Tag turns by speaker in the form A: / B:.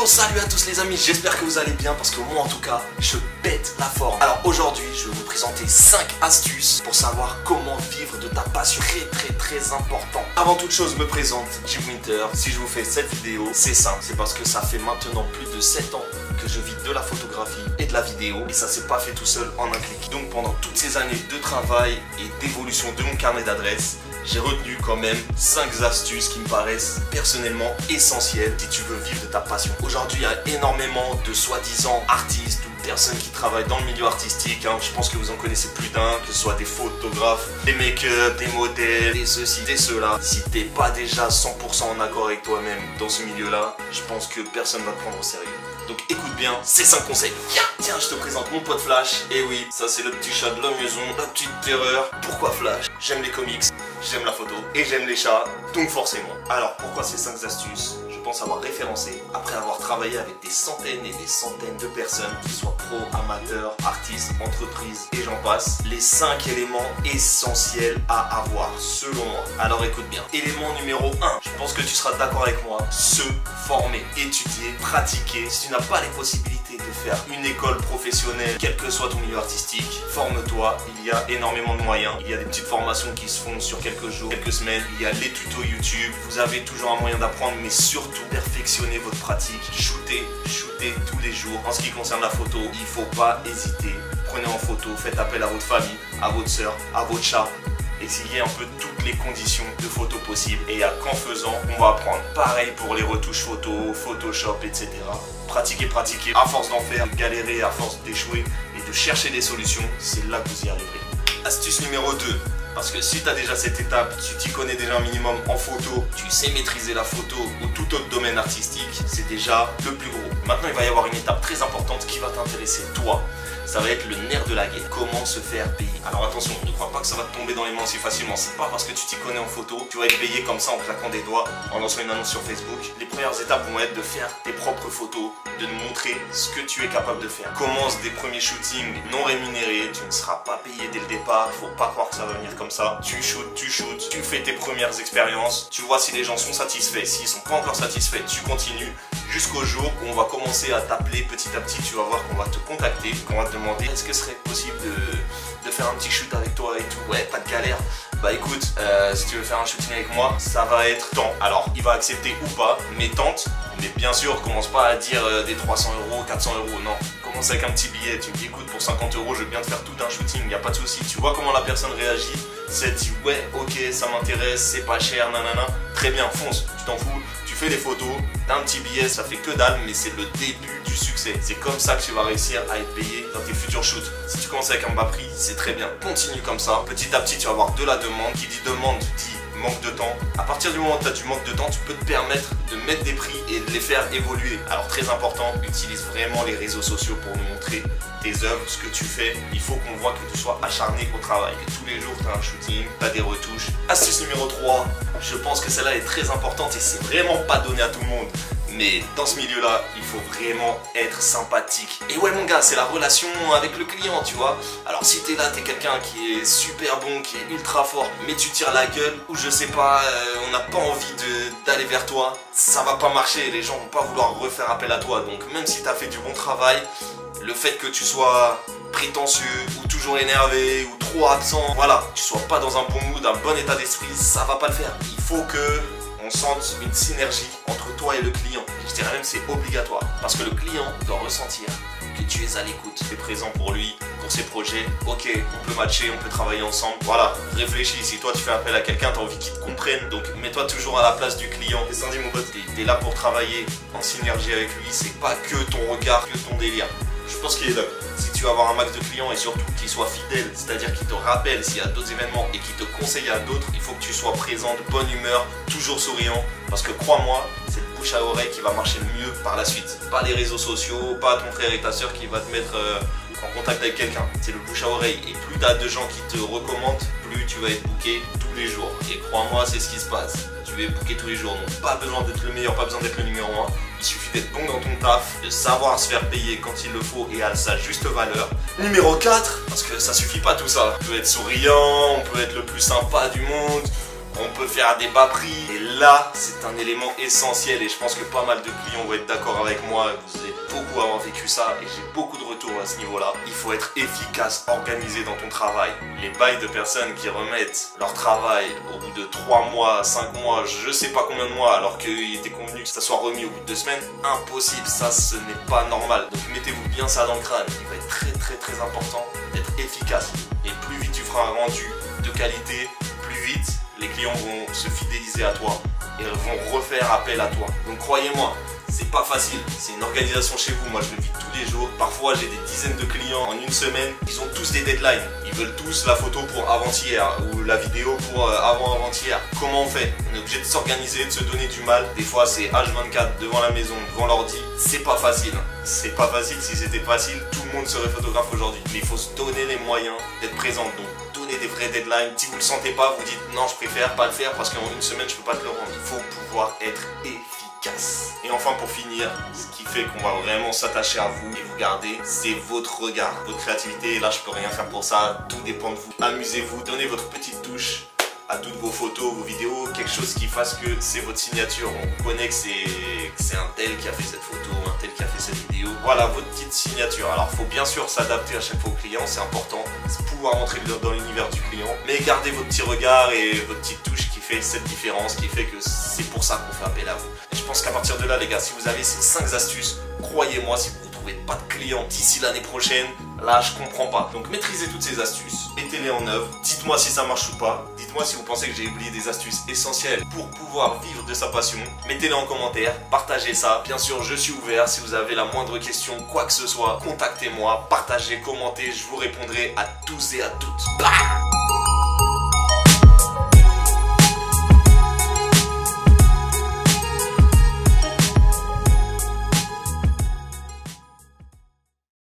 A: salut à tous les amis, j'espère que vous allez bien parce que moi en tout cas, je pète la forme. Alors aujourd'hui, je vais vous présenter 5 astuces pour savoir comment vivre de ta passion. Très important. Avant toute chose, je me présente, Jim Winter. Si je vous fais cette vidéo, c'est simple, c'est parce que ça fait maintenant plus de 7 ans que je vis de la photographie et de la vidéo et ça s'est pas fait tout seul en un clic. Donc pendant toutes ces années de travail et d'évolution de mon carnet d'adresses, j'ai retenu quand même 5 astuces qui me paraissent personnellement essentielles si tu veux vivre de ta passion. Aujourd'hui, il y a énormément de soi-disant artistes ou personnes qui travaillent dans le milieu artistique. Je pense que vous en connaissez plus d'un, que ce soit des photographes, des make-up, des modèles, des ceci, des cela. Si t'es pas déjà 100% en accord avec toi-même dans ce milieu-là, je pense que personne va te prendre au sérieux. Donc écoute bien ces 5 conseils. Tiens, je te présente mon pote Flash. Et oui, ça c'est le petit chat de la maison, la petite terreur. Pourquoi Flash? J'aime les comics, j'aime la photo et j'aime les chats, donc forcément. Alors pourquoi ces 5 astuces? Je pense avoir référencé après avoir travaillé avec des centaines et des centaines de personnes, qu'ils soient pro, amateurs, artistes, entreprises et j'en passe, les 5 éléments essentiels à avoir selon moi. Alors écoute bien. Élément numéro 1, je pense que tu seras d'accord avec moi, se former, étudier, pratiquer. Si tu n'as pas les possibilités de faire une école professionnelle, quel que soit ton milieu artistique, forme-toi. Il y a énormément de moyens. Il y a des petites formations qui se font sur quelques jours, quelques semaines. Il y a les tutos YouTube. Vous avez toujours un moyen d'apprendre, mais surtout perfectionnez votre pratique. Shootez tous les jours. En ce qui concerne la photo, il ne faut pas hésiter. Prenez en photo, faites appel à votre famille, à votre soeur, à votre chat. Essayez un peu toutes les conditions de photo possibles et qu'en faisant, on va apprendre. Pareil pour les retouches photo, Photoshop, etc. Pratiquez. À force d'en faire, de galérer, à force d'échouer et de chercher des solutions, c'est là que vous y arriverez. Astuce numéro 2. Parce que si tu as déjà cette étape, tu t'y connais déjà un minimum en photo, tu sais maîtriser la photo ou tout autre domaine artistique, c'est déjà le plus gros. Maintenant, il va y avoir une étape très importante qui va t'intéresser toi. Ça va être le nerf de la guerre. Comment se faire payer? Alors attention, ne crois pas que ça va te tomber dans les mains si facilement. C'est pas parce que tu t'y connais en photo, tu vas être payé comme ça en claquant des doigts, en lançant une annonce sur Facebook. Les premières étapes vont être de faire tes propres photos, de te montrer ce que tu es capable de faire. Commence des premiers shootings non rémunérés, tu ne seras pas payé dès le départ, faut pas croire que ça va venir comme ça. Tu shootes, tu fais tes premières expériences, tu vois si les gens sont satisfaits. S'ils sont pas encore satisfaits, tu continues. Jusqu'au jour où on va commencer à t'appeler petit à petit, tu vas voir qu'on va te contacter, qu'on va te demander est-ce que ce serait possible de faire un petit shoot avec toi et tout. Ouais, pas de galère. Bah écoute, si tu veux faire un shooting avec moi, ça va être tant. Alors, il va accepter ou pas, mais tente. Mais bien sûr, commence pas à dire des 300 €, 400 €, non. Commence avec un petit billet, tu me dis écoute, pour 50 €, je veux bien te faire tout un shooting, y a pas de souci. Tu vois comment la personne réagit, si elle dit ouais, ok, ça m'intéresse, c'est pas cher, nanana. Très bien, fonce, tu t'en fous. Tu fais des photos, t'as un petit billet, ça fait que dalle, mais c'est le début du succès. C'est comme ça que tu vas réussir à être payé dans tes futurs shoots. Si tu commences avec un bas prix, c'est très bien. Continue comme ça. Petit à petit, tu vas avoir de la demande. Qui dit demande, dit manque de temps. À partir du moment où tu as du manque de temps, tu peux te permettre de mettre des prix et de les faire évoluer. Alors très important, utilise vraiment les réseaux sociaux pour nous montrer tes œuvres, ce que tu fais. Il faut qu'on voit que tu sois acharné au travail. Et tous les jours, tu as un shooting, tu as des retouches. Astuce numéro 3, je pense que celle-là est très importante et c'est vraiment pas donné à tout le monde. Mais dans ce milieu-là, il faut vraiment être sympathique. Et ouais mon gars, c'est la relation avec le client, tu vois. Alors si t'es là, t'es quelqu'un qui est super bon, qui est ultra fort, mais tu tires la gueule, ou je sais pas, on n'a pas envie d'aller vers toi, ça va pas marcher, les gens vont pas vouloir refaire appel à toi. Donc même si t'as fait du bon travail, le fait que tu sois prétentieux, ou toujours énervé, ou trop absent, voilà, tu sois pas dans un bon mood, un bon état d'esprit, ça va pas le faire. Il faut que on sente une synergie entre toi et le client. Je dirais même c'est obligatoire. Parce que le client doit ressentir que tu es à l'écoute. Tu es présent pour lui, pour ses projets. Ok, on peut matcher, on peut travailler ensemble. Voilà, réfléchis. Si toi tu fais appel à quelqu'un, tu as envie qu'il te comprenne. Donc mets-toi toujours à la place du client. Et sans dire mon pote, t'es là pour travailler en synergie avec lui. C'est pas que ton regard, que ton délire. Je pense qu'il est d'accord. Si tu veux avoir un max de clients et surtout qu'ils soient fidèles, c'est-à-dire qu'ils te rappellent s'il y a d'autres événements et qu'ils te conseillent à d'autres, il faut que tu sois présent, de bonne humeur, toujours souriant. Parce que crois-moi, c'est le bouche à oreille qui va marcher le mieux par la suite. Pas les réseaux sociaux, pas ton frère et ta soeur qui va te mettre en contact avec quelqu'un. C'est le bouche à oreille. Et plus tu as de gens qui te recommandent, plus tu vas être booké tous les jours. Et crois-moi, c'est ce qui se passe. Tu vas être booké tous les jours. Donc pas besoin d'être le meilleur, pas besoin d'être le numéro 1. Il suffit d'être bon dans ton taf, de savoir se faire payer quand il le faut et à sa juste valeur. Numéro 4, parce que ça suffit pas tout ça. On peut être souriant, on peut être le plus sympa du monde, on peut faire des bas prix. Et là, c'est un élément essentiel et je pense que pas mal de clients vont être d'accord avec moi. Vous allez beaucoup avoir vécu ça et j'ai beaucoup de retours à ce niveau-là. Il faut être efficace, organisé dans ton travail. Les bails de personnes qui remettent leur travail au bout de 3 mois, 5 mois, je sais pas combien de mois, alors qu'il était convenu que ça soit remis au bout de 2 semaines, impossible, ça ce n'est pas normal. Donc mettez-vous bien ça dans le crâne. Il va être très important d'être efficace. Et plus vite tu feras un rendu de qualité, plus vite les clients vont se fidéliser à toi et vont refaire appel à toi. Donc croyez-moi, c'est pas facile, c'est une organisation chez vous, moi je le vis tous les jours. Parfois j'ai des dizaines de clients en une semaine, ils ont tous des deadlines. Ils veulent tous la photo pour avant-hier ou la vidéo pour avant-avant-hier. Comment on fait? On est obligé de s'organiser, de se donner du mal. Des fois c'est H24 devant la maison, devant l'ordi. C'est pas facile. C'est pas facile, si c'était facile, tout le monde serait photographe aujourd'hui. Mais il faut se donner les moyens d'être présent. Donc donnez des vrais deadlines. Si vous le sentez pas, vous dites non, je préfère pas le faire parce qu'en une semaine je peux pas te le rendre. Il faut pouvoir être efficace. Et enfin pour finir, ce qui fait qu'on va vraiment s'attacher à vous et vous garder, c'est votre regard, votre créativité. Et là je peux rien faire pour ça, tout dépend de vous. Amusez-vous, donnez votre petite touche à toutes vos photos, vos vidéos, quelque chose qui fasse que c'est votre signature. On connaît que c'est un tel qui a fait cette photo, un tel qui a fait cette vidéo. Voilà votre petite signature. Alors il faut bien sûr s'adapter à chaque fois au client, c'est important, c'est pouvoir entrer dans l'univers du client, mais gardez votre petit regard et votre petite touche qui fait cette différence, qui fait que c'est pour ça qu'on fait appel à vous. Et je pense qu'à partir de là les gars, si vous avez ces 5 astuces, croyez-moi, si vous ne trouvez pas de clients d'ici l'année prochaine, là je comprends pas. Donc maîtrisez toutes ces astuces, mettez-les en œuvre, dites-moi si ça marche ou pas, dites-moi si vous pensez que j'ai oublié des astuces essentielles pour pouvoir vivre de sa passion, mettez-les en commentaire, partagez ça. Bien sûr je suis ouvert, si vous avez la moindre question, quoi que ce soit, contactez-moi, partagez, commentez, je vous répondrai à tous et à toutes. Bah